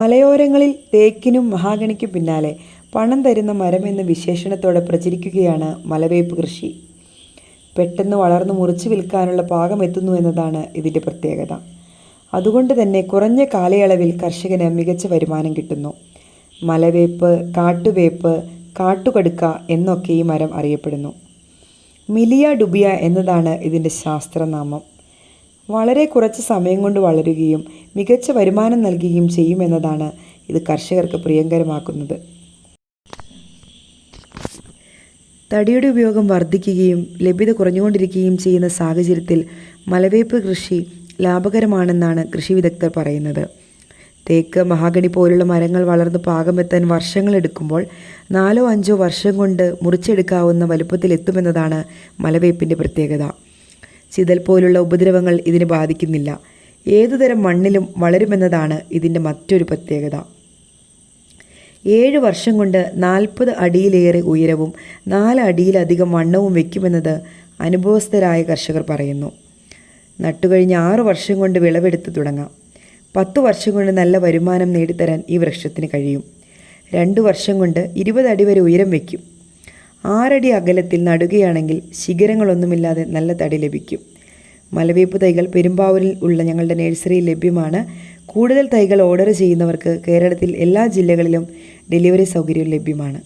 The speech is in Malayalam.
മലയോരങ്ങളിൽ തേക്കിനും മഹാഗണിക്കും പിന്നാലെ പണം തരുന്ന മരം എന്ന വിശേഷണത്തോടെ പ്രചരിക്കുകയാണ് മലവേപ്പ് കൃഷി. പെട്ടെന്ന് വളർന്നു മുറിച്ചു വിൽക്കാനുള്ള പാകം എത്തുന്നു എന്നതാണ് ഇതിൻ്റെ പ്രത്യേകത. അതുകൊണ്ട് തന്നെ കുറഞ്ഞ കാലയളവിൽ കർഷകന് മികച്ച വരുമാനം കിട്ടുന്നു. മലവേപ്പ്, കാട്ടുവേപ്പ്, കാട്ടുകടുക്ക എന്നൊക്കെ ഈ മരം അറിയപ്പെടുന്നു. മിലിയ ഡുബിയ എന്നതാണ് ഇതിൻ്റെ ശാസ്ത്രനാമം. വളരെ കുറച്ച് സമയം കൊണ്ട് വളരുകയും മികച്ച വരുമാനം നൽകുകയും ചെയ്യുമെന്നതാണ് ഇത് കർഷകർക്ക് പ്രിയങ്കരമാക്കുന്നത്. തടിയുടെ ഉപയോഗം വർദ്ധിക്കുകയും ലഭ്യത കുറഞ്ഞുകൊണ്ടിരിക്കുകയും ചെയ്യുന്ന സാഹചര്യത്തിൽ മലവേപ്പ് കൃഷി ലാഭകരമാണെന്നാണ് കൃഷി വിദഗ്ധർ പറയുന്നത്. തേക്ക്, മഹാഗണി പോലുള്ള മരങ്ങൾ വളർന്ന് പാകമെത്താൻ വർഷങ്ങളെടുക്കുമ്പോൾ 4-5 വർഷം കൊണ്ട് മുറിച്ചെടുക്കാവുന്ന വലുപ്പത്തിലെത്തുമെന്നതാണ് മലവേപ്പിൻ്റെ പ്രത്യേകത. ചിതൽ പോലുള്ള ഉപദ്രവങ്ങൾ ഇതിനെ ബാധിക്കുന്നില്ല. ഏതുതരം മണ്ണിലും വളരുമെന്നതാണ് ഇതിൻ്റെ മറ്റൊരു പ്രത്യേകത. 7 വർഷം കൊണ്ട് 40 അടിയിലേറെ ഉയരവും 4 അടിയിലധികം വണ്ണവും വയ്ക്കുമെന്നത് അനുഭവസ്ഥരായ കർഷകർ പറയുന്നു. നട്ടുകഴിഞ്ഞ് 6 വർഷം കൊണ്ട് വിളവെടുത്ത് തുടങ്ങാം. 10 വർഷം കൊണ്ട് നല്ല വരുമാനം നേടിത്തരാൻ ഈ വൃക്ഷത്തിന് കഴിയും. 2 വർഷം കൊണ്ട് 20 അടി വരെ ഉയരം വയ്ക്കും. 6 അടി അകലത്തിൽ നടുകയാണെങ്കിൽ ശിഖരങ്ങളൊന്നുമില്ലാതെ നല്ല തടി ലഭിക്കും. മലവേപ്പ് തൈകൾ പെരുമ്പാവൂരിൽ ഉള്ള ഞങ്ങളുടെ നഴ്സറിയിൽ ലഭ്യമാണ്. കൂടുതൽ തൈകൾ ഓർഡർ ചെയ്യുന്നവർക്ക് കേരളത്തിൽ എല്ലാ ജില്ലകളിലും ഡെലിവറി സൗകര്യവും ലഭ്യമാണ്.